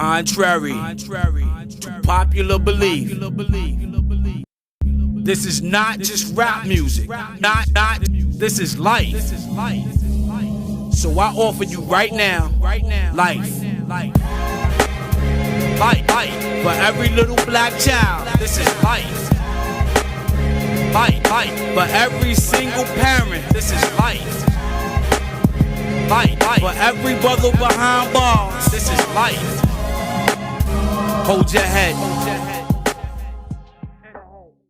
Contrary to popular belief, this is not just rap music. This is life. So I offer you right now, life. For every little black child, this is life. For every single parent, this is life. For every brother behind bars, this is life. Hold your head.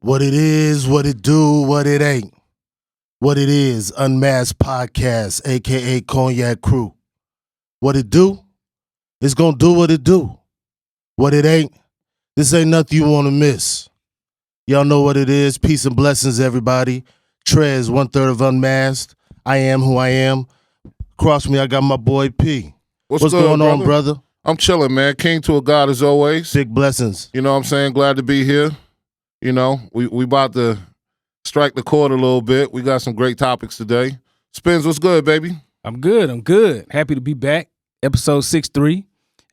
What it is, what it do, what it ain't. What it is, UnMask'd Podcast, a.k.a. Cognac Crew. What it do, it's gonna do what it do. What it ain't, this ain't nothing you wanna miss. Y'all know what it is. Peace and blessings, everybody. Trez, 1/3 of UnMask'd. I am who I am. Across me, I got my boy P. What's good, going on, brother? I'm chilling, man. King to a God as always. Big blessings. You know what I'm saying? Glad to be here. You know, we about to strike the chord a little bit. We got some great topics today. Spins, what's good, baby? I'm good. Happy to be back. Episode 63,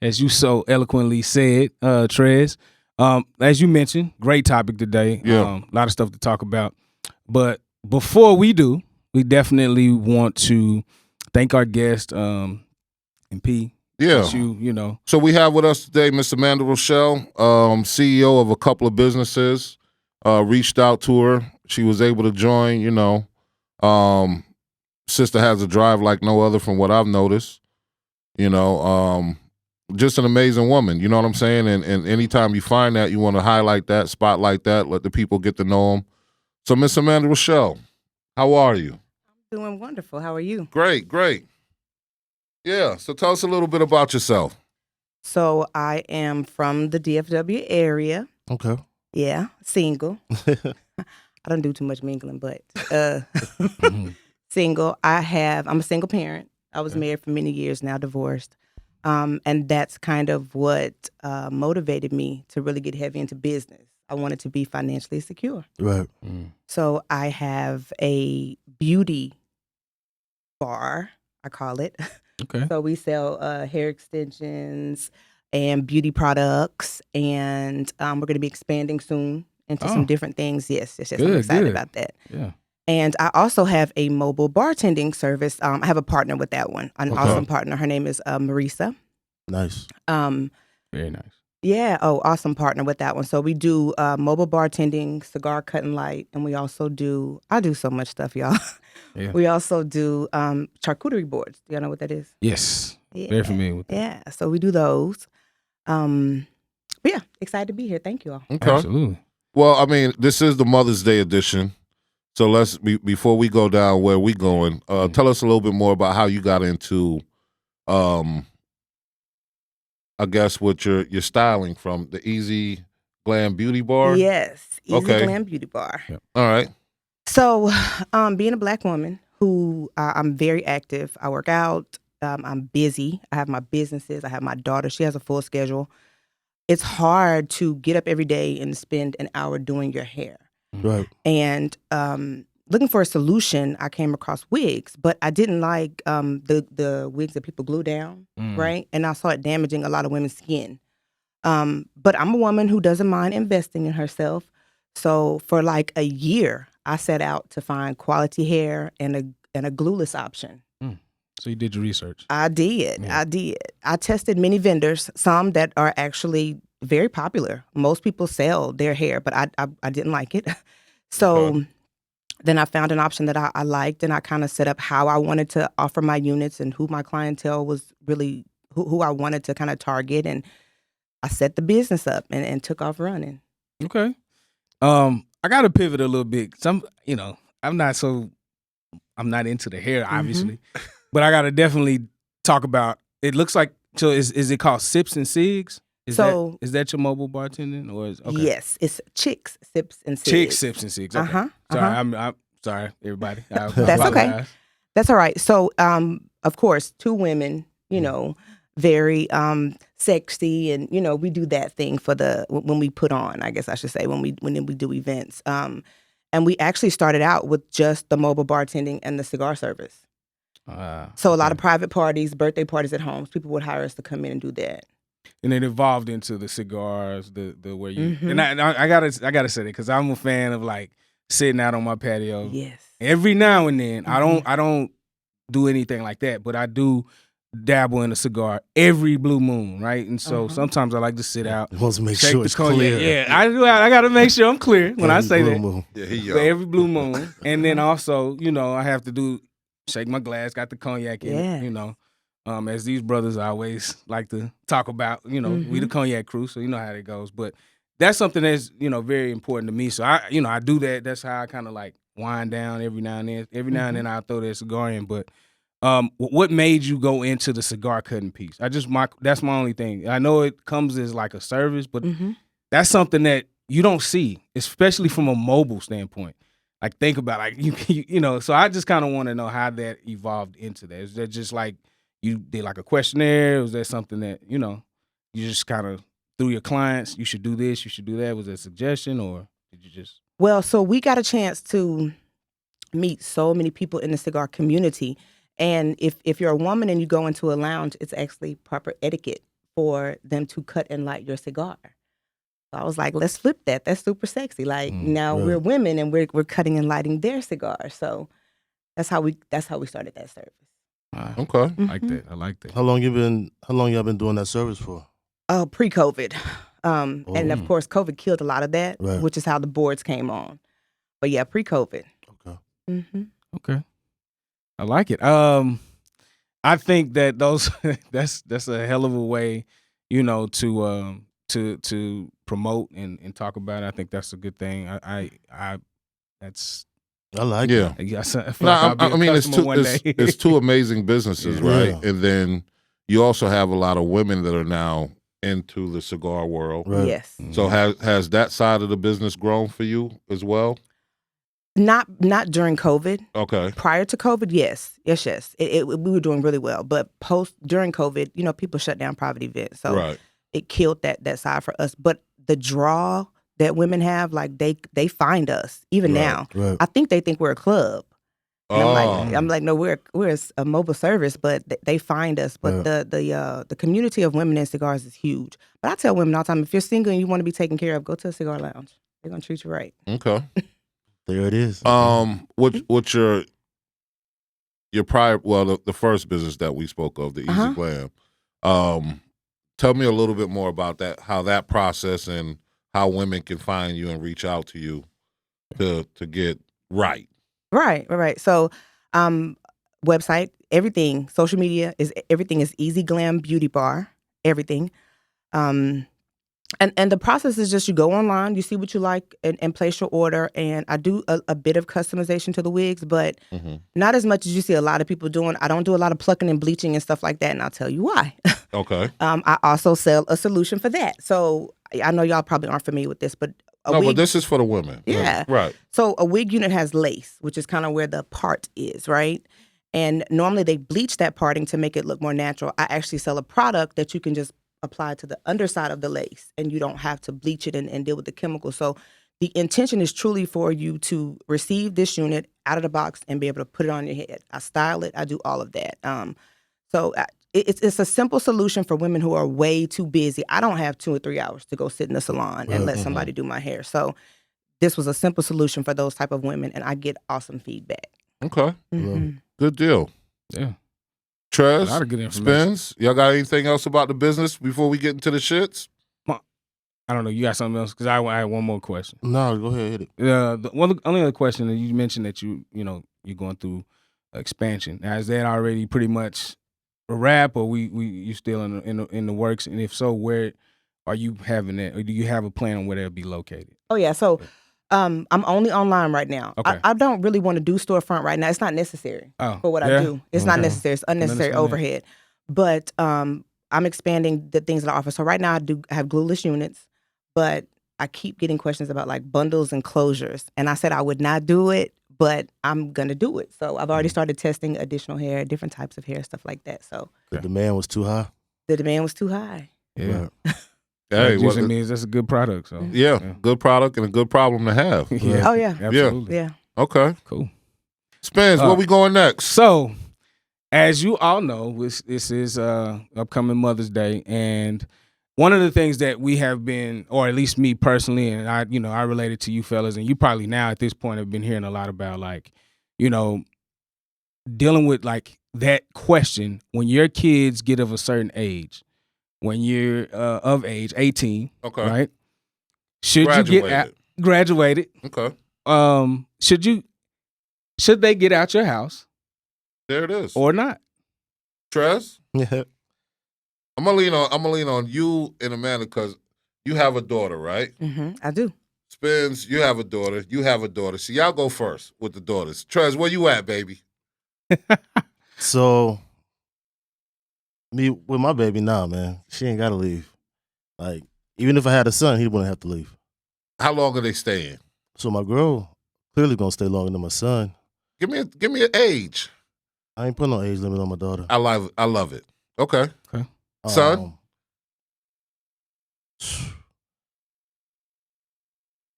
as you so eloquently said, Trez. As you mentioned, great topic today. Yeah. A lot of stuff to talk about. But before we do, we definitely want to thank our guest, and P. Yeah. You know. So we have with us today Miss Amanda Rochelle, CEO of a couple of businesses. Reached out to her. She was able to join, you know. Sister has a drive like no other from what I've noticed. You know, just an amazing woman, you know what I'm saying? And anytime you find that, you want to highlight that, spotlight that, let the people get to know them. So Miss Amanda Rochelle, how are you? Doing wonderful. How are you? Great. Yeah, so tell us a little bit about yourself. So I am from the DFW area. Okay. Yeah, single. I don't do too much mingling, but single. I'm a single parent. I was married for many years, now divorced. And that's kind of what motivated me to really get heavy into business. I wanted to be financially secure. Right. So I have a beauty bar, I call it. Okay. So we sell hair extensions and beauty products, and we're going to be expanding soon into some different things. Yes, I'm excited about that. Yeah. And I also have a mobile bartending service. I have a partner with that one, an awesome partner. Her name is Marisa. Nice. Very nice. Yeah, awesome partner with that one. So we do mobile bartending, cigar cut and light, and we also I do so much stuff, y'all. Yeah. We also do charcuterie boards. Do y'all know what that is? Yes. Yeah. Very familiar with that. Yeah, so we do those. But yeah, excited to be here. Thank you all. Okay. Absolutely. Well, I mean, this is the Mother's Day edition. So before we go down where we going, tell us a little bit more about how you got into, I guess, what your styling from the Easy Glam Beauty Bar. Yes, Easy Okay. Glam Beauty Bar. Yep. All right. So, being a Black woman who I'm very active, I work out, I'm busy, I have my businesses, I have my daughter, she has a full schedule. It's hard to get up every day and spend an hour doing your hair. Right. And looking for a solution, I came across wigs, but I didn't like the wigs that people glue down, right? And I saw it damaging a lot of women's skin. But I'm a woman who doesn't mind investing in herself. So for like a year, I set out to find quality hair and a glueless option. So you did your research. I did. Yeah. I tested many vendors, some that are actually very popular. Most people sell their hair, but I didn't like it. So then I found an option that I liked, and I kind of set up how I wanted to offer my units and who my clientele was really, who I wanted to kind of target. And I set the business up and took off running. Okay. I got to pivot a little bit. I'm not into the hair, obviously, but I got to definitely talk about, it looks like, so is it called Sips and Cigs? Is that your mobile bartending, or is okay? Yes, it's Chix, Sips and Cigs. Chix, Sips and Cigs. Okay. Sorry, I'm sorry, everybody. I That's okay. apologize. That's all right. So, of course, two women, you know, very sexy, and we do that thing for when we put on, I guess I should say, when we do events. And we actually started out with just the mobile bartending and the cigar service. So a lot of private parties, birthday parties at homes, people would hire us to come in and do that. and it evolved into the cigars, the where you and I gotta say that because I'm a fan of like sitting out on my patio. Yes. Every now and then, I don't do anything like that, but I do dabble in a cigar every blue moon, right? And so sometimes I like to sit out. He wants to make shake sure the it's cognac. clear. Yeah, I got to make sure I'm clear when I say that. Moon. Yeah, he But every blue moon, and then also, I have to shake my glass, got the cognac in it, as these brothers always like to talk about, we the cognac crew, so you know how it goes. But that's something that's, very important to me. So I do that. That's how I kind of like wind down every now and then. Every now and then I'll throw that cigar in. But what made you go into the cigar cutting piece? That's my only thing. I know it comes as like a service, but that's something that you don't see, especially from a mobile standpoint. Like think about like you so I just kind of want to know how that evolved into that. Is that just like you did like a questionnaire? Was that something that, you just kind of through your clients, you should do this, you should do that? Was that a suggestion or did you just? Well, so we got a chance to meet so many people in the cigar community. And if you're a woman and you go into a lounge, it's actually proper etiquette for them to cut and light your cigar. So I was like, let's flip that. That's super sexy. Like now we're women and we're cutting and lighting their cigars. So that's how we started that service. Okay. I like that. How long y'all been doing that service for? Oh, pre-COVID. And of course, COVID killed a lot of that, which is how the boards came on. But yeah, pre-COVID. Okay. Okay. I like it. I think that that's a hell of a way, to promote and talk about it. I think that's a good thing. I like it. Yeah. I mean, it's two amazing businesses, right? Yeah. And then you also have a lot of women that are now into the cigar world. Right. Yes. So has that side of the business grown for you as well? Not during COVID. Okay. Prior to COVID, yes. We were doing really well, but during COVID, people shut down private events, so it killed that side for us. But the draw that women have, like they find us even now. Right. I think they think we're a club. And I'm like, no, we're a mobile service, but they find us. But the community of women in cigars is huge. But I tell women all the time, if you're single and you want to be taken care of, go to a cigar lounge. They're gonna treat you right. Okay. There it is. What's your prior? Well, the first business that we spoke of, the Easy Glam. Tell me a little bit more about that. How that process and how women can find you and reach out to you to get right. Right. So, website, everything, social media everything is Easy Glam Beauty Bar, everything. And the process is just you go online, you see what you like, and place your order. And I do a bit of customization to the wigs, but not as much as you see a lot of people doing. I don't do a lot of plucking and bleaching and stuff like that, and I'll tell you why. Okay. I also sell a solution for that. So I know y'all probably aren't familiar with this, but but this is for the women. Yeah. Right. So a wig unit has lace, which is kind of where the part is, right? And normally they bleach that parting to make it look more natural. I actually sell a product that you can just apply to the underside of the lace, and you don't have to bleach it and deal with the chemicals. So the intention is truly for you to receive this unit out of the box and be able to put it on your head. I style it. I do all of that. It's a simple solution for women who are way too busy. I don't have 2 or 3 hours to go sit in the salon and let somebody do my hair. So this was a simple solution for those type of women, and I get awesome feedback. Okay. Good deal. Yeah. Trez, A lot of good information. Spence, y'all got anything else about the business before we get into the shits? I don't know. You got something else? Because I had one more question. No, go ahead, hit it. The only other question that you mentioned that you're going through expansion. Now, is that already pretty much a wrap, or you still in the works? And if so, where are you having that, or do you have a plan on where they'll be located? Oh yeah, so I'm only online right now. Okay. I don't really want to do storefront right now. It's not necessary for what I do. It's not necessary. It's unnecessary overhead. But I'm expanding the things that I offer. So right now I have glueless units, but I keep getting questions about like bundles and closures. And I said I would not do it, but I'm gonna do it. So I've already started testing additional hair, different types of hair, stuff like that. So The demand was too high. the demand was too high. Yeah. Hey, That usually means that's a good product. So yeah, good product and a good problem to have. Yeah. Oh yeah. Absolutely. Yeah. Okay. Cool. Spence, where we going next? So, as you all know, this is upcoming Mother's Day, and one of the things that we have been, or at least me personally, and I related to you fellas, and you probably now at this point have been hearing a lot about, like, dealing with like that question when your kids get of a certain age, when you're of age, 18, Okay. right? Should you get graduated? Okay. Should they get out your house? There it is. Or not? Trez? Yeah. I'm gonna lean on you and Amanda because you have a daughter, right? I do. Spins, you have a daughter. You have a daughter. So y'all go first with the daughters. Trez, where you at, baby? So, me with my baby now, man, she ain't got to leave. Like, even if I had a son, he wouldn't have to leave. How long are they staying? So my girl clearly gonna stay longer than my son. Give me an age. I ain't putting no age limit on my daughter. I love it. Okay. Son?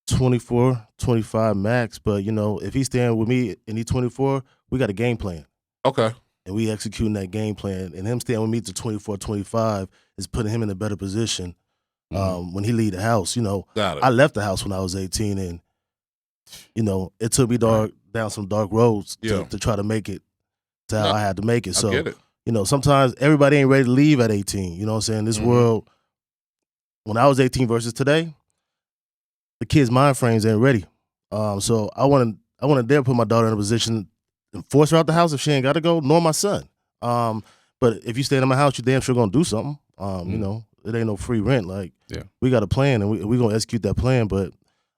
24, 25 max. But, if he's staying with me and he's 24, we got a game plan. Okay. And we executing that game plan. And him staying with me to 24, 25 is putting him in a better position when he leave the house. Got it. I left the house when I was 18 and, it took me down some dark roads to try to make it to how I had to make it. So, I get it. Sometimes everybody ain't ready to leave at 18. You know what I'm saying? This world, when I was 18 versus today, the kids' mind frames ain't ready. So I want to dare put my daughter in a position and force her out the house if she ain't got to go, nor my son. But if you stay in my house, you damn sure gonna do something. It ain't no free rent. Like, we got a plan and we gonna execute that plan. But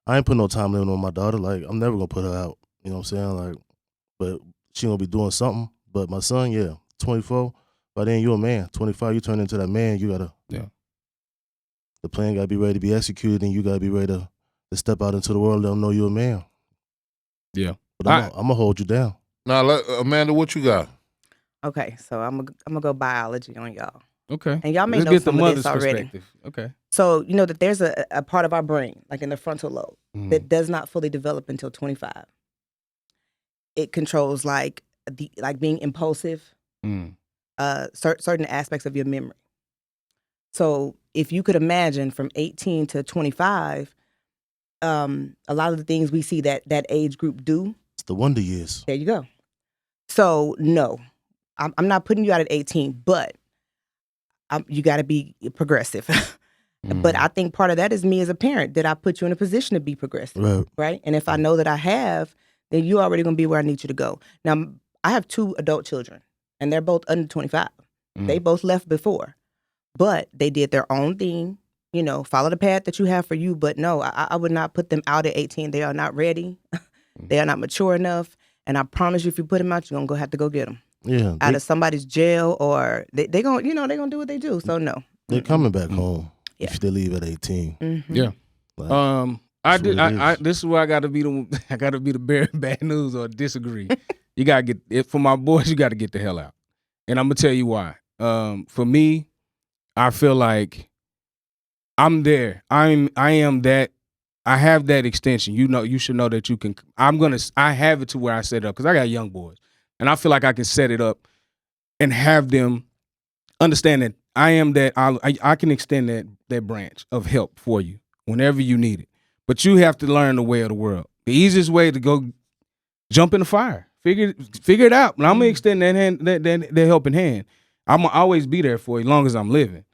I ain't putting no time limit on my daughter. Like, I'm never gonna put her out. You know what I'm saying? Like, but she gonna be doing something. But my son, 24. By then you a man. 25, you turn into that man. You gotta. Yeah. The plan gotta be ready to be executed, and you gotta be ready to step out into the world and let them know you're a man. Yeah. But I'm gonna hold you down. Now, Amanda, what you got? Okay, so I'm gonna go biology on y'all. Okay. And y'all may Let's know get some the of mother's this already. perspective. Okay. So you know that there's a part of our brain, like in the frontal lobe, that does not fully develop until 25. It controls like being impulsive, certain aspects of your memory. So if you could imagine from 18 to 25, a lot of the things we see that age group do. It's the wonder years. There you go. So no, I'm not putting you out at 18, but you got to be progressive. But I think part of that is me as a parent, that I put you in a position to be progressive, right? And if I know that I have, then you're already going to be where I need you to go. Now, I have 2 adult children, and they're both under 25. They both left before, but they did their own thing, follow the path that you have for you. But no, I would not put them out at 18. They are not ready. They are not mature enough. And I promise you, if you put them out, you're going to have to go get them. Yeah. Out of somebody's jail, or they're going to, they're going to do what they do. So no. They're coming back home if they leave at 18. Yeah. Like, this is where I got to be the bearer of bad news or disagree. You got to get it for my boys. You got to get the hell out. And I'm gonna tell you why. For me, I feel like I'm there. I am that. I have that extension. You should know that you can. I have it to where I set it up because I got young boys, and I feel like I can set it up and have them understand that I am that. I can extend that branch of help for you whenever you need it. But you have to learn the way of the world. The easiest way to go, jump in the fire. Figure it out. And I'm gonna extend that hand, that helping hand. I'm gonna always be there for you as long as I'm living.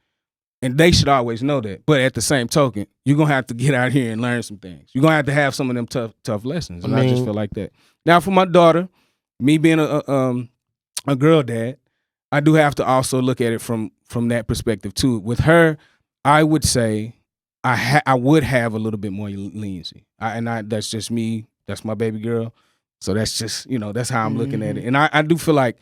And they should always know that. But at the same token, you're gonna have to get out here and learn some things. You're gonna have some of them tough lessons. And I just feel like that. Now for my daughter, me being a girl dad, I do have to also look at it from that perspective too. With her, I would say I would have a little bit more leniency. That's just me. That's my baby girl. So that's just, that's how I'm looking at it. And I do feel like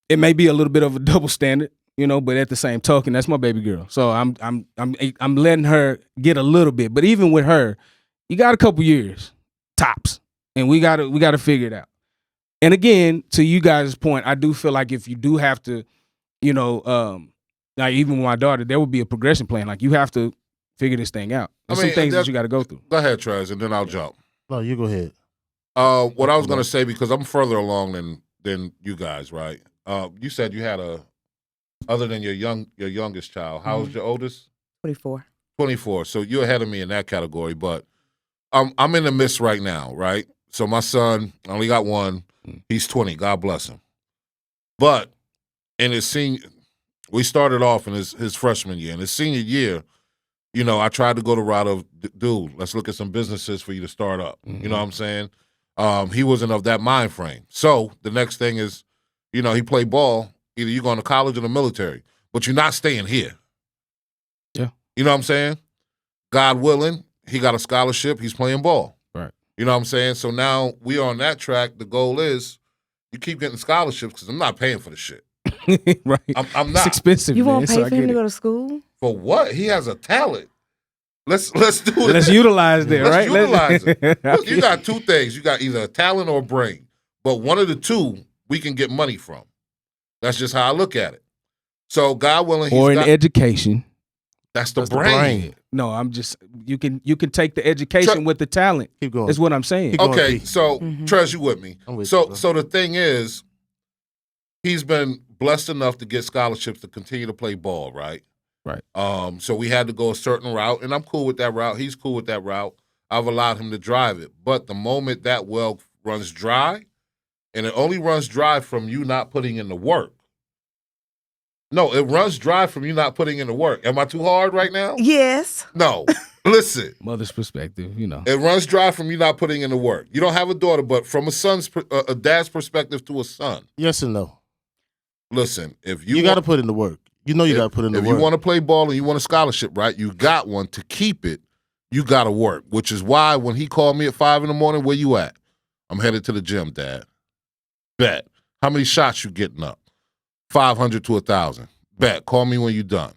it may be a little bit of a double standard, but at the same token, that's my baby girl. So I'm letting her get a little bit. But even with her, you got a couple years, tops. And we gotta figure it out. And again, to you guys' point, I do feel like if you do have to, like even with my daughter, there would be a progression plan. Like you have to figure this thing out. There's some things that you got to go through. Go ahead, Trez, and then I'll jump. No, you go ahead. What I was going to say, because I'm further along than you guys, right? You said you had a Other than your youngest child. How old's your oldest? 24. 24. So you're ahead of me in that category, but I'm in the midst right now, right? So my son, I only got one. He's 20. God bless him. But in his we started off in his freshman year. In his senior year, you know, I tried to go the route of, dude, let's look at some businesses for you to start up. Mm-hmm. You know what I'm saying? He wasn't of that mind frame. So the next thing is, you know, he played ball. Either you're going to college or the military, but you're not staying here. Yeah. You know what I'm saying? God willing, he got a scholarship. He's playing ball. Right. You know what I'm saying? So now we are on that track. The goal is you keep getting scholarships because I'm not paying for the shit. Right. I'm not. It's expensive. You man, won't so pay I for him get to it. go to school? For what? He has a talent. Let's do it. Let's utilize that, Let's right? utilize it. Look, you got two things. You got either a talent or a brain. But one of the two we can get money from. That's just how I look at it. So God willing, or in education. That's the That's the brain. brain. No, I'm just you can take the education with the talent. Keep going. Is what I'm saying. Keep going. Okay, P. so Trez, you with me? I'm with So you, bro. so the thing is, he's been blessed enough to get scholarships to continue to play ball, right? Right. So we had to go a certain route, and I'm cool with that route. He's cool with that route. I've allowed him to drive it. But the moment that well runs dry, and it only runs dry from you not putting in the work. No, it runs dry from you not putting in the work. Am I too hard right now? Yes. No. Listen. Mother's perspective, you know. It runs dry from you not putting in the work. You don't have a daughter, but from a dad's perspective to a son. Yes and no. Listen, if You got to put in the work. You know you got to put in the if work. you want to play ball and you want a scholarship, right? You got one. To keep it, you got to work. Which is why when he called me at 5 a.m, where you at? I'm headed to the gym, Dad. Bet. How many shots you getting up? 500 to 1,000. Bet. Call me when you done.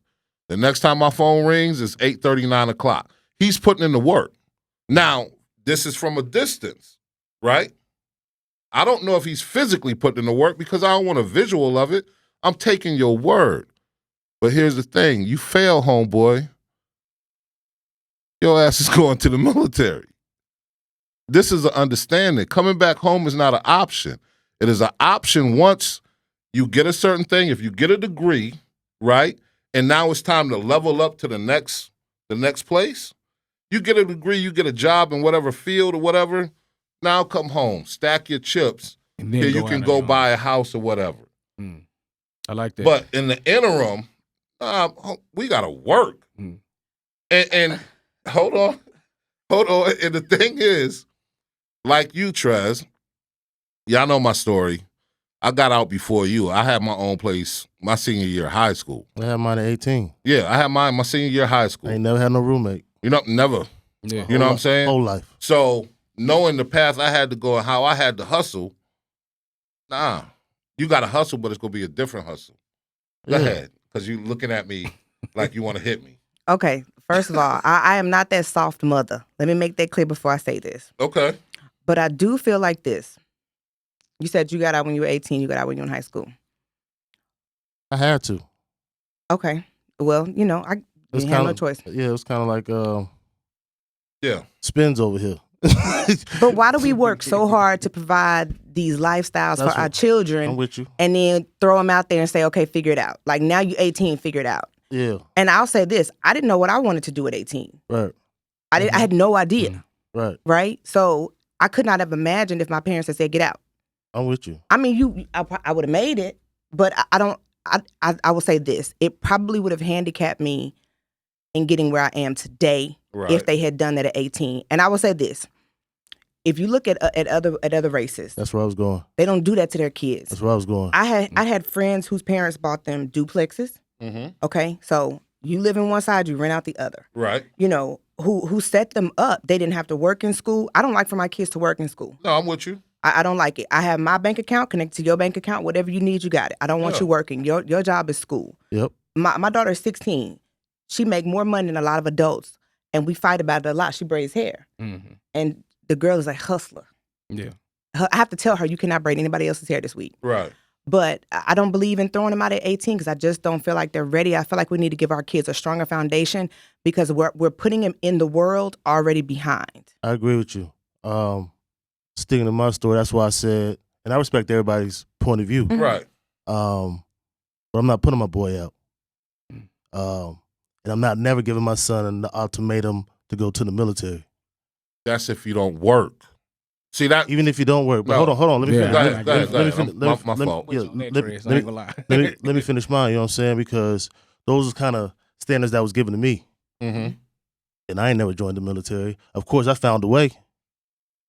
The next time my phone rings is 8:30, 9 o'clock. He's putting in the work. Now, this is from a distance, right? I don't know if he's physically putting in the work because I don't want a visual of it. I'm taking your word. But here's the thing. You fail, homeboy. Your ass is going to the military. This is an understanding. Coming back home is not an option. It is an option once you get a certain thing. If you get a degree, right, and now it's time to level up to the next place, you get a degree, you get a job in whatever field or whatever, now come home, stack your chips, And then here you can go buy a house or whatever. I like that. But in the interim, we got to work. And hold on. And the thing is, like you, Trez, y'all know my story. I got out before you. I had my own place my senior year of high school. I had mine at 18. Yeah, I had mine my senior year of high school. I ain't never had no roommate. You know, never. Yeah. You know what I'm saying? Whole life. So knowing the path I had to go and how I had to hustle, you got to hustle, but it's going to be a different hustle. Go ahead, because you're looking at me like you want to hit me. Okay. First of all, I am not that soft mother. Let me make that clear before I say this. Okay. But I do feel like this. You said you got out when you were 18. You got out when you were in high school. I had to. Okay. Well, you know, I didn't have no choice. Yeah, it was kind of like Yeah. spins over here. But why do we work so hard to provide these lifestyles That's for our what- children I'm with you. and then throw them out there and say, okay, figure it out? Like now you're 18, figure it out. Yeah, And I'll say this, I didn't know what I wanted to do at 18. right, I had no idea, right. right? So I could not have imagined if my parents had said, get out. I'm with you. I mean, I would have made it, but I will say this. It probably would have handicapped me in getting where I am today if they had done that at 18. And I will say this. If you look at other races, That's where I was going. they don't do that to their kids. That's where I was going. I had friends whose parents bought them duplexes. Mm-hmm. Okay, so you live in one side, you rent out the other. Right. You know, who set them up. They didn't have to work in school. I don't like for my kids to work in school. No, I'm with you. I don't like it. I have my bank account connected to your bank account. Whatever you need, you got it. I don't want you working. Your job is school. Yep. My daughter is 16. She make more money than a lot of adults, and we fight about it a lot. She braids hair, and the girl is a hustler. Yeah. I have to tell her you cannot braid anybody else's hair this week. Right. But I don't believe in throwing them out at 18 because I just don't feel like they're ready. I feel like we need to give our kids a stronger foundation because we're putting them in the world already behind. I agree with you. Sticking to my story, that's why I said, and I respect everybody's point of view. Mhm. Right. but I'm not putting my boy out. And I'm not never giving my son an ultimatum to go to the military. That's if you don't work. See that? Even if you don't work. But No. hold on. Let me finish. Go ahead. My fault. Let me finish mine. You know what I'm saying? Because those are kind of standards that was given to me. Mm-hmm. And I ain't never joined the military. Of course, I found a way.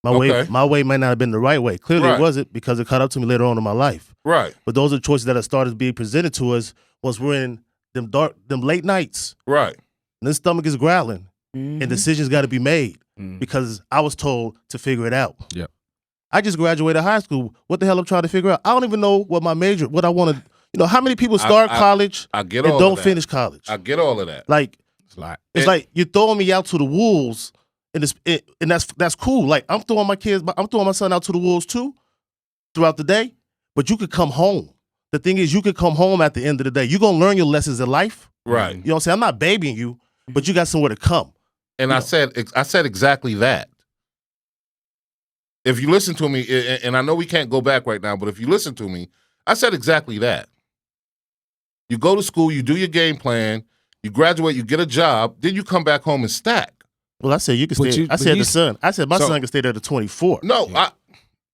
My way might not have been the right way. Clearly, Right. it wasn't, because it caught up to me later on in my life. Right. But those are choices that have started being presented to us once we're in them late nights. Right. And the stomach is growling, and decisions got to be made because I was told to figure it out. Yep. I just graduated high school. What the hell I'm trying to figure out? I don't even know what my major, what I want to. You know, how many people start college I get and all don't of that. finish college? I get all of that. Like, It's a lot. it's like you're throwing me out to the wolves, and that's cool. Like, I'm throwing my son out to the wolves too, throughout the day. But you could come home. The thing is, you could come home at the end of the day. You're gonna learn your lessons in life. Right. You know what I'm saying? I'm not babying you, but you got somewhere to come. And I said exactly that. If you listen to me, and I know we can't go back right now, but if you listen to me, I said exactly that. You go to school, you do your game plan, you graduate, you get a job, then you come back home and stack. Well, I said you can stay. I said my son can stay there to 24. No,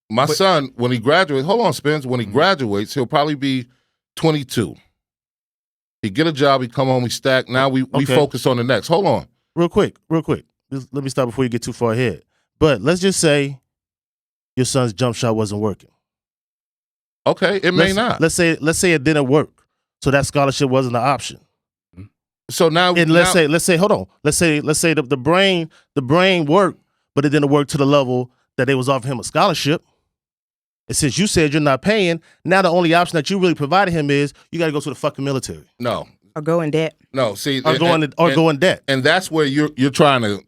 my son, when he graduates, hold on, Spence, when he graduates, he'll probably be 22. He get a job, he come home, he stack. Now we focus on the next. Hold on. Real quick. Just let me stop before you get too far ahead. But let's just say your son's jump shot wasn't working. Okay, it may not. Let's say it didn't work. So that scholarship wasn't an option. So now, let's say, hold on. Let's say the brain worked, but it didn't work to the level that they was offering him a scholarship. And since you said you're not paying, now the only option that you really provided him is you got to go to the fucking military. No. Or go in debt. No, see, Or go in debt. And that's where you're trying to.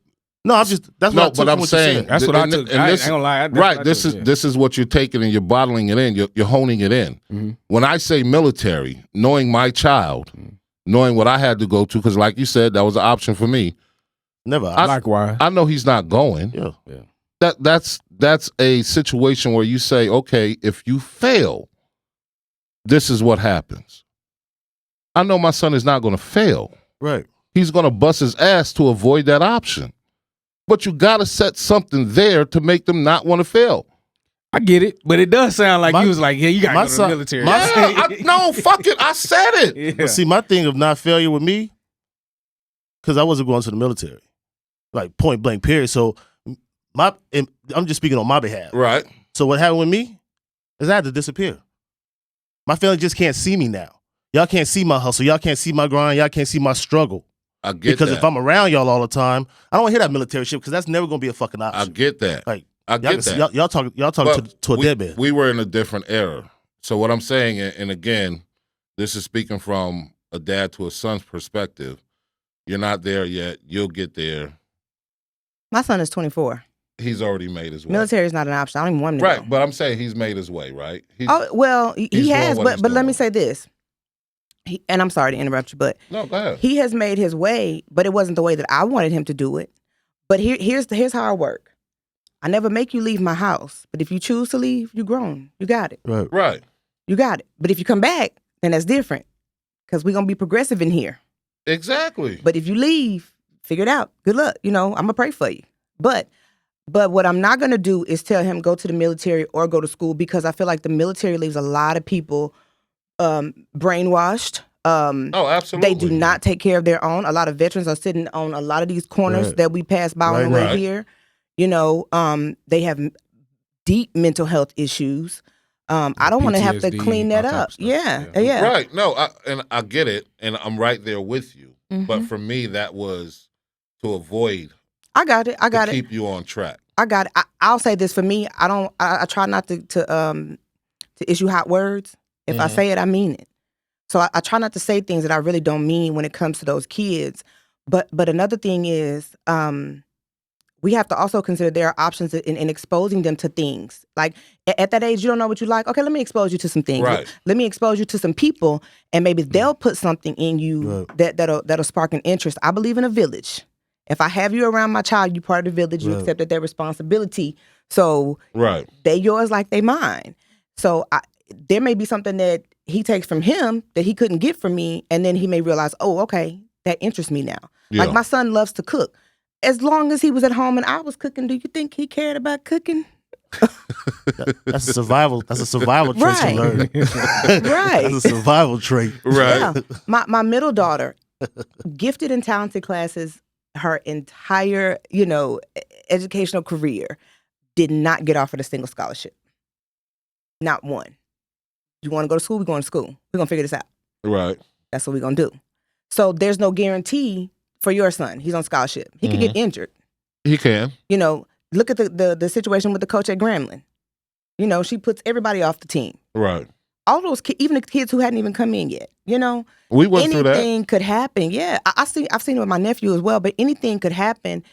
No, I'm just. That's what I took but from I'm what you saying said. That's what I took. I ain't gonna lie. Right. This is what you're taking and you're bottling it in. You're honing it in. Mm-hmm. When I say military, knowing my child, knowing what I had to go to, because like you said, that was an option for me. Never. Likewise. I know he's not going. Yeah. That's a situation where you say, okay, if you fail, this is what happens. I know my son is not going to fail. Right. He's going to bust his ass to avoid that option. But you got to set something there to make them not want to fail. I get it, but it does sound like you was like, yeah, you got to go to the military. No, fuck it. I said it. Yeah. But see, my thing of not failure with me, because I wasn't going to the military, like point blank period. So I'm just speaking on my behalf. Right. So what happened with me is I had to disappear. My family just can't see me now. Y'all can't see my hustle. Y'all can't see my grind. Y'all can't see my struggle. I get because that. if I'm around y'all all the time, I don't want to hear that military shit because that's never going to be a fucking option. I get that. Like, I get that. Y'all talking to a deadman. We were in a different era. So what I'm saying, and again, this is speaking from a dad to a son's perspective. You're not there yet. You'll get there. My son is 24. He's already made his way. Military is not an option. I don't even want him to Right, go. but I'm saying he's made his way, right? He has, but let me doing. say this. And I'm sorry to interrupt you, but No, go ahead. he has made his way, but it wasn't the way that I wanted him to do it. But here's how I work. I never make you leave my house, but if you choose to leave, you're grown. You got it. Right. You got it. But if you come back, then that's different because we're going to be progressive in here. Exactly. But if you leave, figure it out. Good luck. I'm going to pray for you. But what I'm not going to do is tell him go to the military or go to school because I feel like the military leaves a lot of people brainwashed. Absolutely. They do not take care of their own. A lot of veterans are sitting on a lot of these corners that we pass by on the way here. They have deep mental health issues. I don't want to have to clean that up. Yeah. Right. No, I get it, and I'm right there with you. Mm-hmm. But for me, that was to avoid. I got it. To keep you on track. I got it. I'll say this for me. I try not to issue hot words. If I say it, I mean it. So I try not to say things that I really don't mean when it comes to those kids. But another thing is we have to also consider there are options in exposing them to things. Like at that age, you don't know what you like. Okay, let me expose you to some things. Right. Let me expose you to some people, and maybe they'll put something in you that'll spark an interest. I believe in a village. If I have you around my child, you part of the village. You accepted their responsibility. So they yours like they mine. So there may be something that he takes from him that he couldn't get from me, and then he may realize, oh, okay, that interests me now. Yeah. Like my son loves to cook. As long as he was at home and I was cooking, do you think he cared about cooking? That's a survival. That's a survival trait Right. to learn. Right. That's a survival trait. Right. Yeah. My middle daughter, gifted and talented classes, her entire, educational career, did not get offered a single scholarship. Not one. You want to go to school? We're going to school. We're going to figure this out. Right. That's what we're going to do. So there's no guarantee for your son. He's on scholarship. He could get injured. He can. Look at the situation with the coach at Grambling. She puts everybody off the team. Right. All those even the kids who hadn't even come in yet. We went through that. Anything could happen. Yeah, I've seen it with my nephew as well. But anything could happen,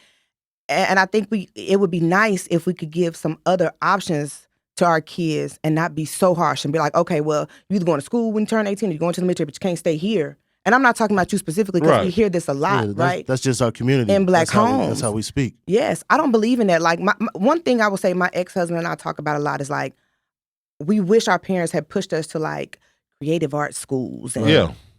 and I think it would be nice if we could give some other options to our kids and not be so harsh and be like, okay, well, you either going to school when you turn 18 or you're going to the military, but you can't stay here. And I'm not talking about you specifically because we hear this a lot, right? That's just our community. In black homes. That's how we speak. Yes, I don't believe in that. Like, one thing I will say my ex-husband and I talk about a lot is like, we wish our parents had pushed us to like creative arts schools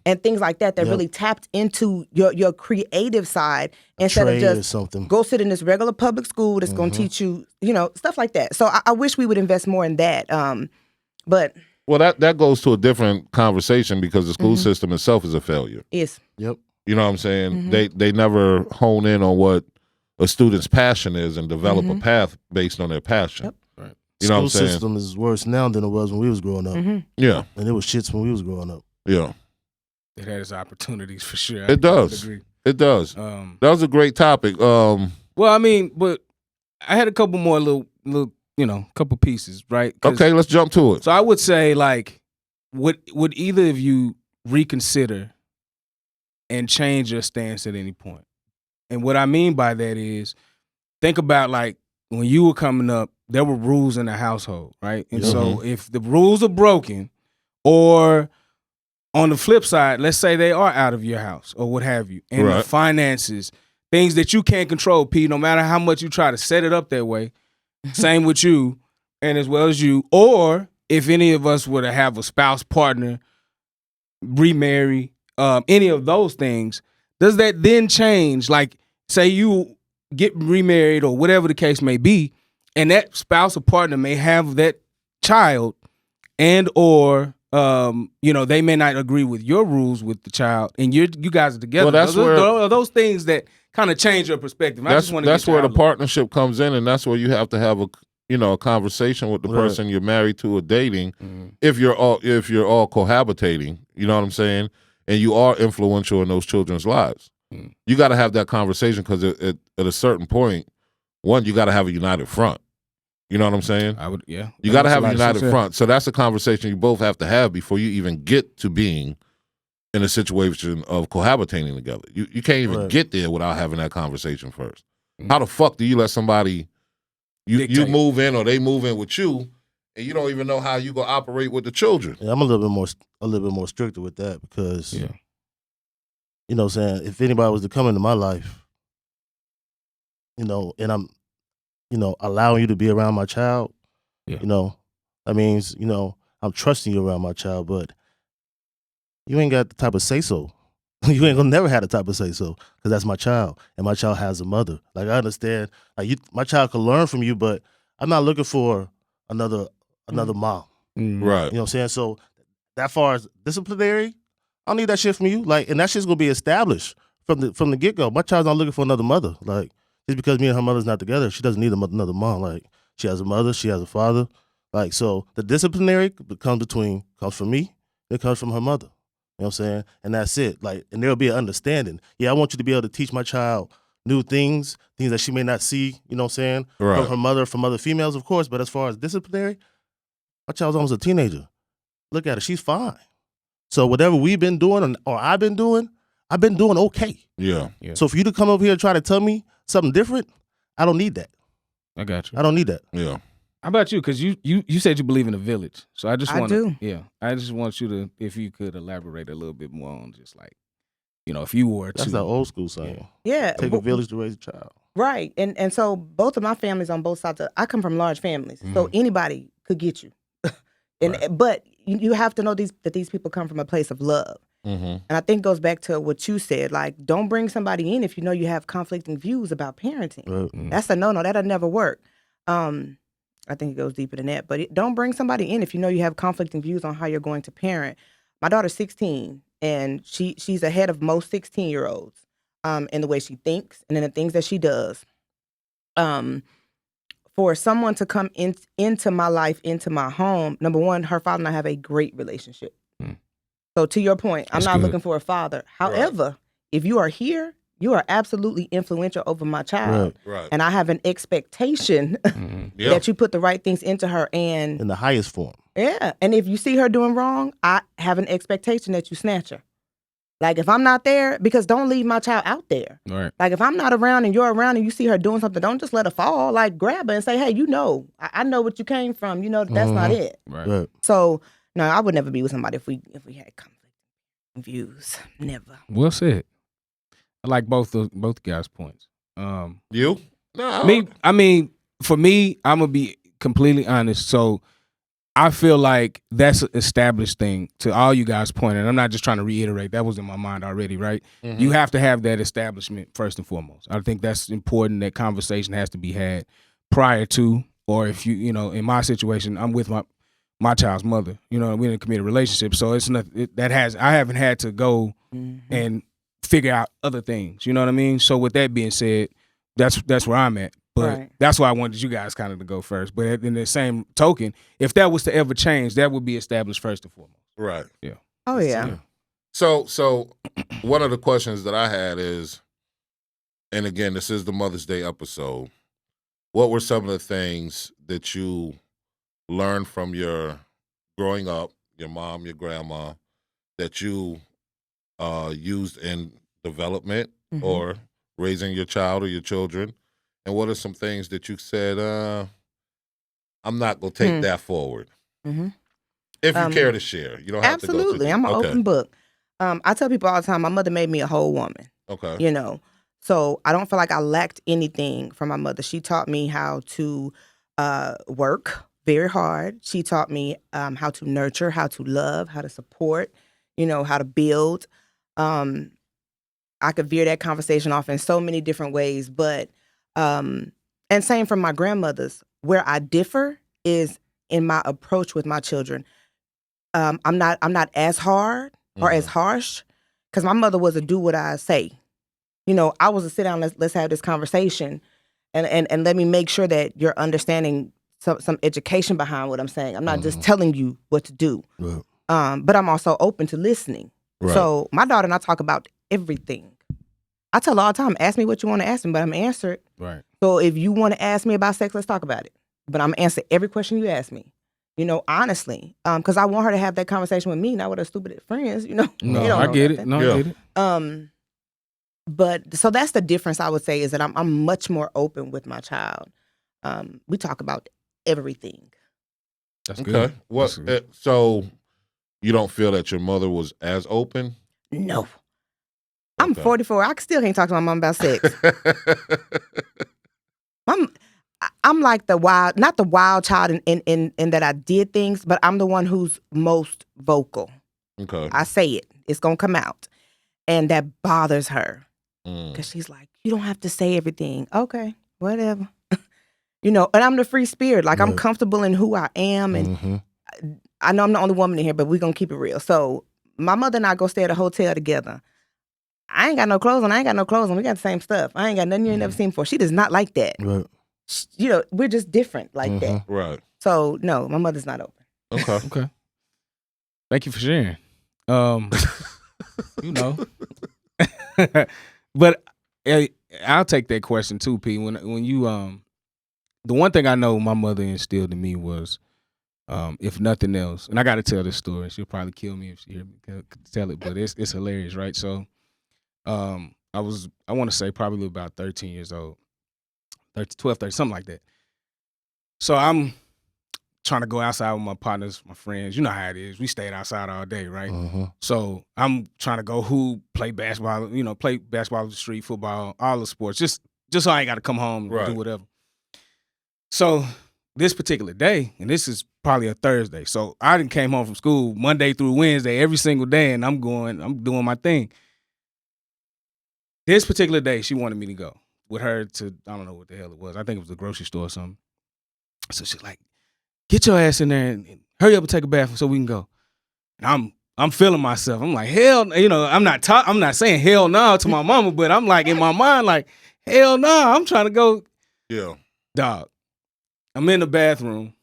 and things like that really tapped into your creative side instead of just go sit in this regular public school that's going to teach you, stuff like that. So I wish we would invest more in that. But well, that goes to a different conversation because the school system itself is a failure. Yes. Yep. You know what I'm saying? They never hone in on what a student's passion is and develop a path based on their passion. Yep. Right. You know what I'm saying? School system is worse now than it was when we was growing up. Yeah. And it was shits when we was growing up. Yeah. It has opportunities for sure. It does. It does. That was a great topic. Well, I mean, but I had a couple more little couple pieces, right? Okay, let's jump to it. So I would say, like, would either of you reconsider and change your stance at any point? And what I mean by that is, think about, like, when you were coming up, there were rules in the household, right? And so if the rules are broken, or on the flip side, let's say they are out of your house or what have you, and the finances, things that you can't control, P, no matter how much you try to set it up that way, same with you and as well as you, or if any of us were to have a spouse, partner, remarry, any of those things, does that then change? Like, say you get remarried or whatever the case may be, and that spouse or partner may have that child, and or they may not agree with your rules with the child, and you guys are together. Well, those things that kind of change your perspective. That's where the partnership comes in, and that's where you have to have a conversation with the person you're married to or dating. If you're all cohabitating, you know what I'm saying, and you are influential in those children's lives. You got to have that conversation because at a certain point, one, you got to have a united front. You know what I'm saying? You got to have a united front. So that's a conversation you both have to have before you even get to being in a situation of cohabitating together. You can't even get there without having that conversation first. How the fuck do you let somebody you move in or they move in with you and you don't even know how you gonna operate with the children? Yeah, I'm a little bit more stricter with that because you know what I'm saying, if anybody was to come into my life, and I'm allowing you to be around my child, that means, I'm trusting you around my child, but you ain't got the type of say-so. You ain't gonna never have the type of say-so because that's my child, and my child has a mother. Like, I understand, like, my child can learn from you, but I'm not looking for another mom. Right. You know what I'm saying? So that far as disciplinary, I don't need that shit from you. Like, and that shit's gonna be established from the get-go. My child's not looking for another mother. Like, just because me and her mother's not together, she doesn't need another mom. Like, she has a mother, she has a father. Like, so the disciplinary comes from me, it comes from her mother. You know what I'm saying? And that's it. Like, and there'll be an understanding. Yeah, I want you to be able to teach my child new things that she may not see, you know what I'm saying, from her mother, from other females, of course. But as far as disciplinary, my child's almost a teenager. Look at her, she's fine. So whatever we've been doing or I've been doing okay. Yeah. So for you to come over here and try to tell me something different, I don't need that. I got you. I don't need that. Yeah. How about you? Because you said you believe in a village. So I just want do. Yeah. I just want you to, if you could elaborate a little bit more on just like, if you were to. That's the old school saying. Yeah. Take a village to raise a child. Right. And so both of my families on both sides, I come from large families. So anybody could get you. But, you have to know that these people come from a place of love. And I think it goes back to what you said, like, don't bring somebody in if you know you have conflicting views about parenting. That's a no-no. That'll never work. I think it goes deeper than that. But don't bring somebody in if you know you have conflicting views on how you're going to parent. My daughter's 16, and she's ahead of most 16-year-olds in the way she thinks and in the things that she does. For someone to come into my life, into my home, number one, her father and I have a great relationship. So to your point, I'm not looking for a father. However, if you are here, you are absolutely influential over my child. Right. And I have an expectation that you put the right things into her. And In the highest form. yeah. And if you see her doing wrong, I have an expectation that you snatch her. Like, if I'm not there, because don't leave my child out there. Right. Like, if I'm not around and you're around and you see her doing something, don't just let her fall. Like, grab her and say, hey, I know what you came from. That's not it. Right. So, no, I would never be with somebody if we had conflict views. Never. Well said. I like both guys' points. You? No. Me, I mean, for me, I'm gonna be completely honest. So I feel like that's an established thing to all you guys' point, and I'm not just trying to reiterate. That was in my mind already, right? You have to have that establishment first and foremost. I think that's important. That conversation has to be had prior to, or if you in my situation, I'm with my child's mother. We're in a committed relationship, so it's not I haven't had to go and figure out other things. You know what I mean? So with that being said, that's where I'm at. But that's why I wanted you guys kind of to go first. But in the same token, if that was to ever change, that would be established first and foremost. Right. Yeah. Oh, yeah. So one of the questions that I had is, and again, this is the Mother's Day episode, what were some of the things that you learned from your growing up, your mom, your grandma, that you used in development or raising your child or your children? And what are some things that you said, I'm not going to take that forward? If you care to share. You don't have absolutely. to go I'm an open book. I tell people all the time, my mother made me a whole woman. Okay. So I don't feel like I lacked anything from my mother. She taught me how to work very hard. She taught me how to nurture, how to love, how to support, how to build. I could veer that conversation off in so many different ways, but and same from my grandmothers. Where I differ is in my approach with my children. I'm not as hard or as harsh, because my mother was a do what I say. I was a sit down, let's have this conversation, and let me make sure that you're understanding some education behind what I'm saying. I'm not just telling you what to do, but I'm also open to listening. Right. So my daughter and I talk about everything. I tell her all the time, ask me what you want to ask me, but I'm going to answer it. Right. So if you want to ask me about sex, let's talk about it. But I'm going to answer every question you ask me, honestly. Because I want her to have that conversation with me, not with her stupid friends, No, I get it. No, I get it. But so that's the difference, I would say, is that I'm much more open with my child. We talk about everything. That's good. What? So you don't feel that your mother was as open? No. I'm 44. I still can't talk to my mom about sex. I'm like not the wild child in that I did things, but I'm the one who's most vocal. Okay. I say it. It's going to come out. And that bothers her. Because she's like, you don't have to say everything. Okay, whatever. And I'm the free spirit. Like, I'm comfortable in who I am. And I know I'm the only woman in here, but we're going to keep it real. So my mother and I go stay at a hotel together. I ain't got no clothes on. I ain't got no clothes on. We got the same stuff. I ain't got nothing you ain't never seen before. She does not like that. Right. We're just different like that. Right. So, no, my mother's not open. Okay. Okay. Thank you for sharing. But I'll take that question too, P. When you the one thing I know my mother instilled in me was, if nothing else, and I got to tell this story. She'll probably kill me if she hear me tell it, but it's hilarious, right? So, I want to say probably about 13 years old, 12, 13, something like that. So I'm trying to go outside with my partners, my friends. You know how it is. We stayed outside all day, right? So I'm trying to go hoop, play basketball, play basketball on the street, football, all the sports, just so I ain't got to come home and do whatever. So this particular day, and this is probably a Thursday, so I done came home from school Monday through Wednesday every single day, and I'm doing my thing. This particular day, she wanted me to go with her to, I don't know what the hell it was. I think it was the grocery store or something. So she's like, get your ass in there and hurry up and take a bath so we can go. And I'm feeling myself. I'm like, hell, I'm not saying hell no to my mama, but I'm like in my mind like, hell no, I'm trying to go. Yeah. Dog. I'm in the bathroom.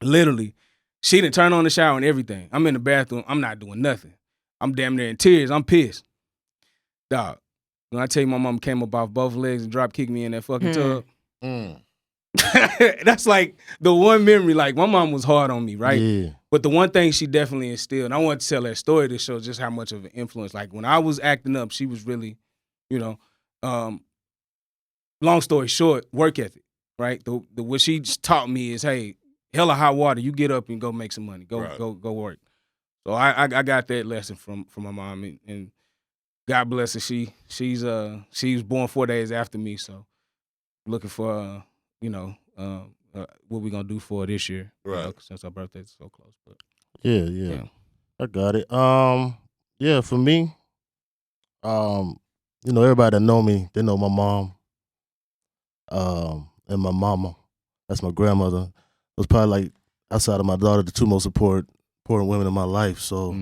Literally. She done turned on the shower and everything. I'm in the bathroom. I'm not doing nothing. I'm damn near in tears. I'm pissed. Dog. When I tell you my mom came up off both legs and drop kicked me in that fucking tub. That's like the one memory. Like, my mom was hard on me, right? Yeah. But the one thing she definitely instilled, and I want to tell that story to show just how much of an influence. Like, when I was acting up, she was really, long story short, work ethic, right? The what she taught me is, hey, hell or high water, you get up and go make some money, go work. So I got that lesson from my mom, and God bless her. She was born 4 days after me, so looking for what we gonna do for her this year, right? Since our birthday's so close. But yeah, I got it. Yeah, for me, everybody that know me, they know my mom, and my mama. That's my grandmother. Was probably like outside of my daughter, the two most important women in my life. So,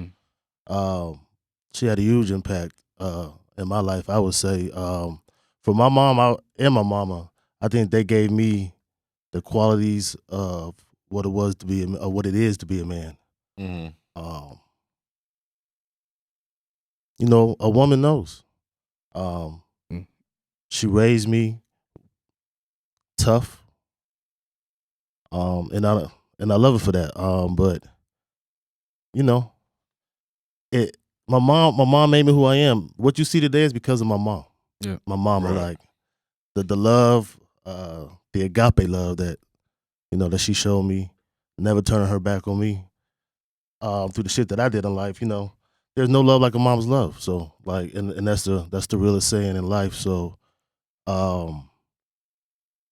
she had a huge impact in my life. I would say, for my mom and my mama, I think they gave me the qualities of what it is to be a man. Mm-hmm. A woman knows. She raised me tough, and I love her for that. But my mom made me who I am. What you see today is because of my mom. Yeah, my mom, right. Like the love, the agape love that that she showed me, never turning her back on me. Through the shit that I did in life, there's no love like a mom's love. So like, and that's the realest saying in life. So, the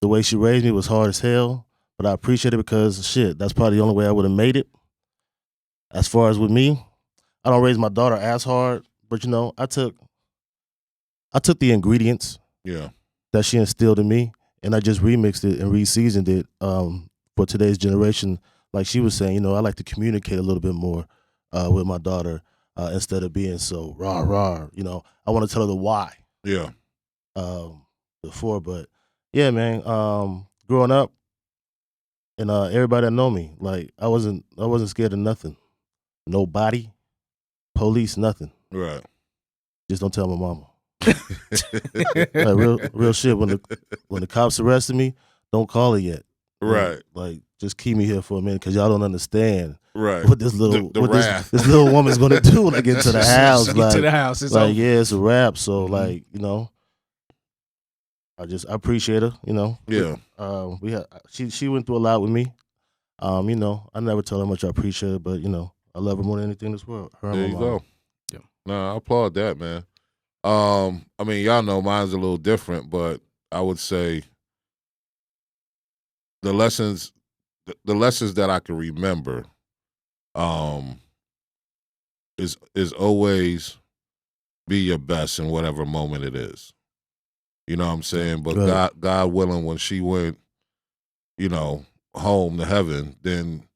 way she raised me was hard as hell, but I appreciate it because shit, that's probably the only way I would have made it. As far as with me, I don't raise my daughter as hard, but I took the ingredients that she instilled in me, and I just remixed it and reseasoned it for today's generation. Like she was saying, I like to communicate a little bit more with my daughter instead of being so rah. I want to tell her the why. Yeah. Before, but yeah, man. Growing up, and everybody that know me, like I wasn't scared of nothing, nobody, police, nothing. Right. Just don't tell my mama. Like real shit. When the cops arrested me, don't call her yet. Right. Like just keep me here for a minute because y'all don't understand. Right. What this little this little woman's gonna do when I get to the house. Get to the house. It's like over. yeah, it's a wrap. So like I appreciate her. Yeah. She went through a lot with me. I never tell her how much I appreciate her, but I love her more than anything in this world. Her and There my you mom. go. Yeah. No, I applaud that, man. I mean, y'all know mine's a little different, but I would say the lessons that I can remember, is always be your best in whatever moment it is. You know what I'm saying? But Right. God willing, when she went, home to heaven, then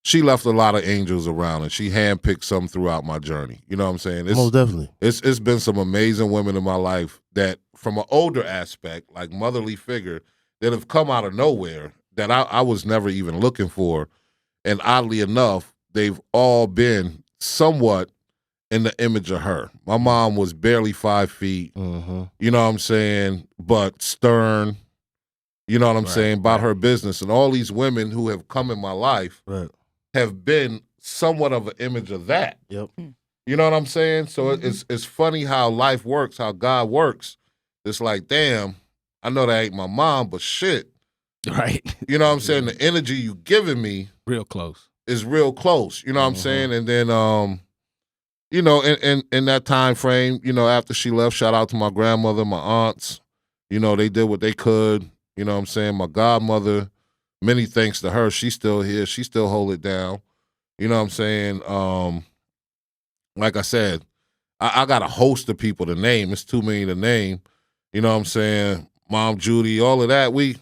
she left a lot of angels around, and she handpicked some throughout my journey. You know what I'm saying? Most definitely. It's been some amazing women in my life that, from an older aspect, like motherly figure, that have come out of nowhere that I was never even looking for. And oddly enough, they've all been somewhat in the image of her. My mom was barely 5 feet, Mm-hmm. you know what I'm saying, but stern, you know what I'm saying, about her business. And all these women who have come in my life have been somewhat of an image of that. Yep. You know what I'm saying? So it's funny how life works, how God works. It's like, damn, I know that ain't my mom, but shit. Right. You know what I'm saying? The energy you giving me real close is real close. You know what I'm saying? And then, in that time frame, after she left, shout out to my grandmother, my aunts. They did what they could. You know what I'm saying? My godmother many thanks to her. She's still here. She still hold it down. You know what I'm saying? Like I said, I got a host of people to name. It's too many to name. You know what I'm saying? Mom Judy, all of that. You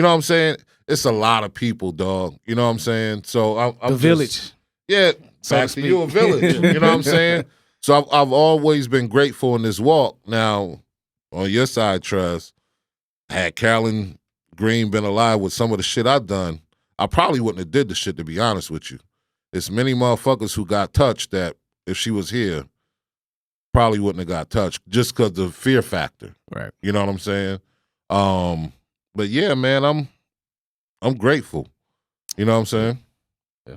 know what I'm saying? It's a lot of people, dog. You know what I'm saying? So I'm the village. Yeah, So back to to speak. you, a village. You know what I'm saying? So I've always been grateful in this walk. Now, on your side, Trez, had Carolyn Green been alive with some of the shit I've done, I probably wouldn't have did the shit, to be honest with you. There's many motherfuckers who got touched that if she was here, probably wouldn't have got touched just because of the fear factor. Right. You know what I'm saying? But yeah, man, I'm grateful. You know what I'm saying? Yeah.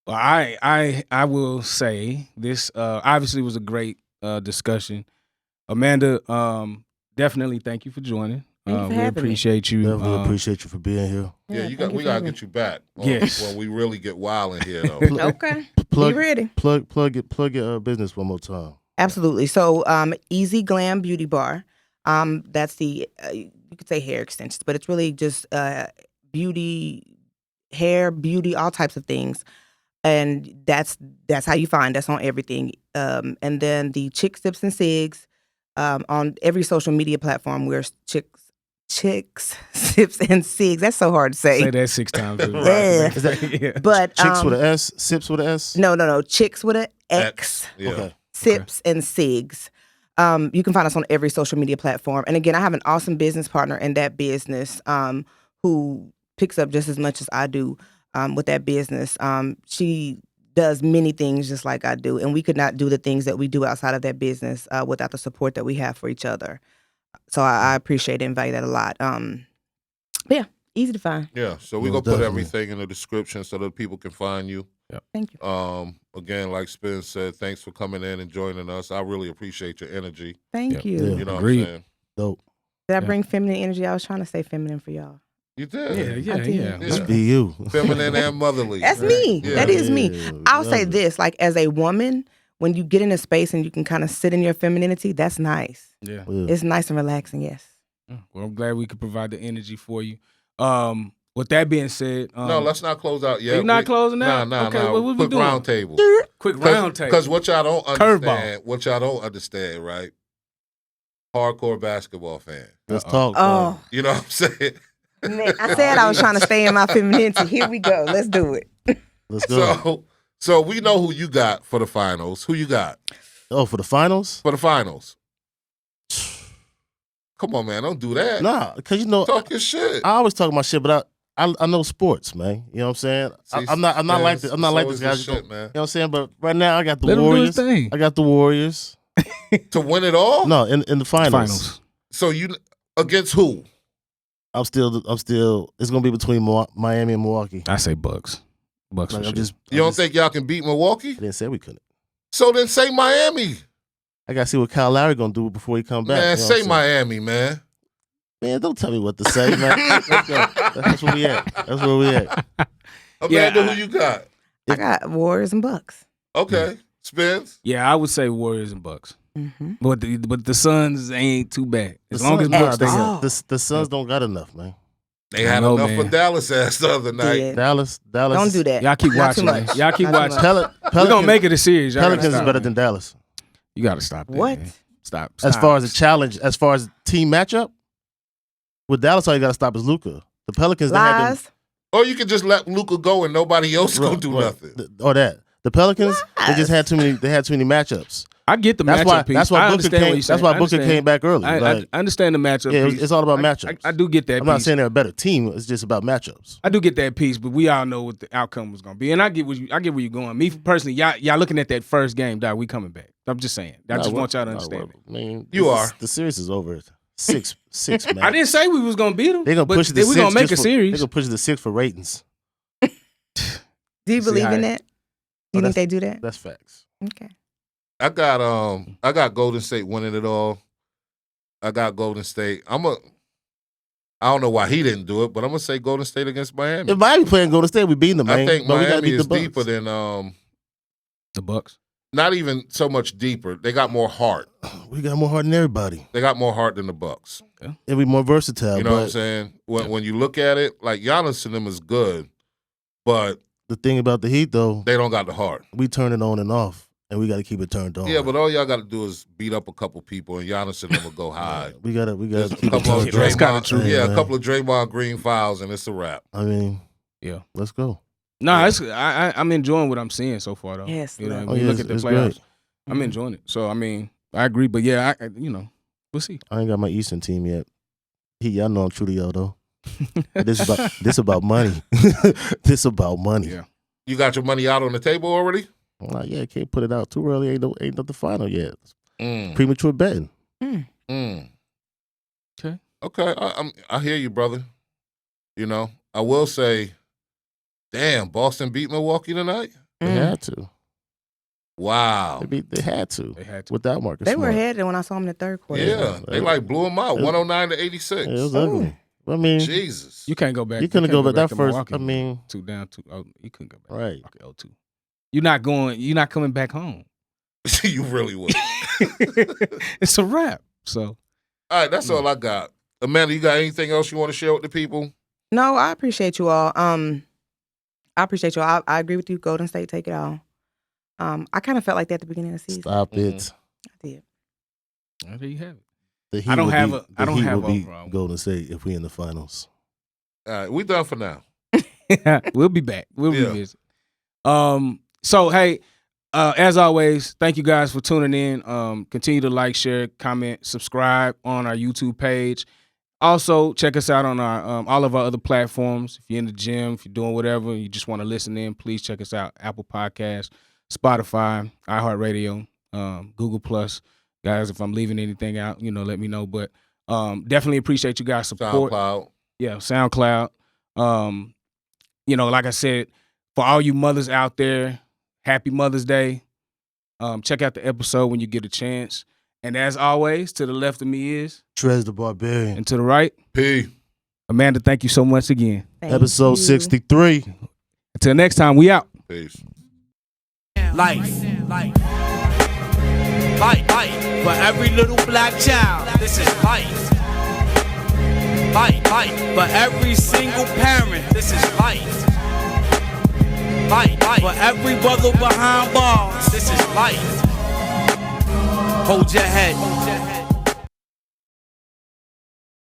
Well, I will say this obviously was a great discussion. Amanda, definitely thank you for joining. Thank you for We having me. appreciate you. Definitely appreciate you for being here. Yeah, we gotta get you back. Yes. When we really get wild in here, though. Okay. Plug, Be ready. plug your business one more time. Absolutely. So, Easy Glam Beauty Bar. That's the you could say hair extensions, but it's really just beauty, hair, beauty, all types of things, and that's how you find us on everything. And then the Chix, Sips, and Cigs on every social media platform. We're Chix, Sips, and Cigs. That's so hard to say. Say that 6 times. Yeah. Is that Yeah. But Chicks with an S, Sips with an S? no, Chix with an X. Yeah. Okay. Sips and Cigs. You can find us on every social media platform. And again, I have an awesome business partner in that business who picks up just as much as I do with that business. She does many things just like I do. And we could not do the things that we do outside of that business without the support that we have for each other. So I appreciate and value that a lot. Yeah, easy to find. Yeah, so we're Most gonna put definitely. everything in the description so that people can find you. Thank you. Again, like Spence said, thanks for coming in and joining us. I really appreciate your energy. Thank you. Yeah. You know Agreed. what I'm saying? Dope. Did I Yeah. bring feminine energy? I was trying to say feminine for y'all. You did. Yeah. Yeah. Just be you. Feminine and motherly. That's me. Yeah. That is me. Yeah, I'll say love it. this, like as a woman, when you get in a space and you can kind of sit in your femininity, that's nice. Yeah. Yeah. It's nice and relaxing, yes. Well, I'm glad we could provide the energy for you. With that being said, No, let's not close out yet. You're not closing out? Nah. Okay, what we Quick doing? round table. quick round table. Because what y'all don't Curveball. understand, right? Hardcore basketball fan. Let's talk. Oh, You know what I'm saying? man, I said I was trying to stay in my femininity. Here we go. Let's do it. Let's go. So we know who you got for the finals. Who you got Oh, for the finals? for the finals? Come on, man. Don't do that. Nah, because you know, Talk your shit. I always talk my shit, but I know sports, man. You know what I'm saying? See, I'm not like this. I'm not like so this is guy. the shit, man. You know what I'm saying? But right now, I got the Let him do his Warriors. thing. I got the Warriors. To win it all? No, in the finals. So you against who? I'm still. It's gonna be between Miami and Milwaukee. I say Bucks. Bucks Like, for sure. You don't think y'all can beat Milwaukee? I didn't say we couldn't. So then say Miami. I gotta see what Kyle Lowry gonna do before he come back. Man, you know what say I'm saying? Miami, man. Man, don't tell me what to say, man. Let's go. That's where we at. That's where we at. Amanda, Yeah, who you got? I got Warriors and Bucks. Okay. Spence. Yeah, I would say Warriors and Bucks. Mm-hmm. But the Suns ain't too bad. As long as Suns- Bucks nah, stay the Suns don't got enough, man. They had know, enough man. for Dallas ass the other night. Yeah. Dallas. Don't do that. Y'all keep Not too watching, man. much. Y'all keep Not too watching. much. We're gonna make it a series. Y'all gotta Pelicans is stop, better man. than Dallas. You gotta stop that. What? Man. Stop. As far as the challenge, as far as team matchup, with Dallas, all you gotta stop is Luka. The Pelicans, they had them. Lies. Or you can just let Luca go and nobody else gonna do nothing. Or that. The Pelicans, they Lies. just had too many. They had too many matchups. I get the That's matchup why. piece. That's I why Booker understand what came. you're That's saying. why I Booker understand. came back early. I Like, understand the matchup yeah, piece. it's all about matchups. I do get that I'm not piece. saying they're a better team. It's just about matchups. I do get that piece, but we all know what the outcome was gonna be, and I get where you're going. Me personally, y'all looking at that first game, dog. We coming back. I'm just saying. I just want y'all to understand it. I mean, You are. The series is over. Six, man. I didn't say we was gonna beat them. They're gonna but push it to we six. gonna make a just for- series. They're gonna push it to 6 for ratings. Do you See believe how- in that? Do you think they do that? That's facts. Okay. I got Golden State winning it all. I got Golden State. I don't know why he didn't do it, but I'm gonna say Golden State against Miami. If Miami playing Golden State, we beating them, man. I think but we gotta Miami beat is the Bucks. deeper than The Bucks. not even so much deeper. They got more heart. We got more heart than everybody. They got more heart than the Bucks. And we more versatile. You know what I'm saying? When you look at it, like Giannis and them is good, but the thing about the Heat, though, they don't got the heart. We turn it on and off, and we got to keep it turned on. Yeah, but all y'all got to do is beat up a couple people, and Giannis and them will go high. We got to keep a it turned on. That's kind of true. Yeah, a couple of Draymond Green fouls, and it's a wrap. I mean, yeah, let's go. No, I'm enjoying what I'm seeing so far, though. Yes, you know, love. when you look at the playoffs, great. I'm enjoying it. So I mean, I agree, but yeah, we'll see. I ain't got my Eastern team yet. Y'all know I'm true to y'all though. This about money. This about money. Yeah. You got your money out on the table already? Yeah, can't put it out too early. Ain't no the final yet. Mm. Premature betting. Mm. Okay. I hear you, brother. You know, I will say, damn, Boston beat Milwaukee tonight? They had to. Wow. They had to. They had to. Without Marcus They Smart. were ahead when I saw them in the third quarter. Yeah, they like blew them out, 109-86. Yeah, it was ugly. I mean, Jesus. You can't go back. You couldn't go back that to first. Milwaukee. I mean, 2 down, 2. Oh, you couldn't go back. Right. Okay, 0-2. You're not going. You're not coming back home. You really would. It's a wrap. So, all right, that's all I got. Amanda, you got anything else you want to share with the people? No, I appreciate you all. I appreciate you all. I agree with you. Golden State, take it all. I kind of felt like that at the beginning of the season. stop it. I did. well, there you have it. The Heat I don't will have be- a- the I don't Heat have will a beat problem. Golden State if we in the finals. All right, we done for now. We'll be back. We'll Yeah. revisit. So hey, as always, thank you guys for tuning in. Continue to like, share, comment, subscribe on our YouTube page. Also, check us out on our all of our other platforms. If you're in the gym, if you're doing whatever, you just want to listen in, please check us out. Apple Podcasts, Spotify, iHeartRadio, Google Plus. Guys, if I'm leaving anything out, let me know. But definitely appreciate you guys' support. SoundCloud. Yeah, SoundCloud. Like I said, for all you mothers out there, happy Mother's Day. Check out the episode when you get a chance. And as always, to the left of me is Trez the Barbarian. and to the right, P. Amanda, thank you so much again. Thank Episode you. 63. Until next time, we out. Peace. Life. For every little black child, this is life. Life. For every single parent, this is life. Life. For every brother behind bars, this is life. Hold your head.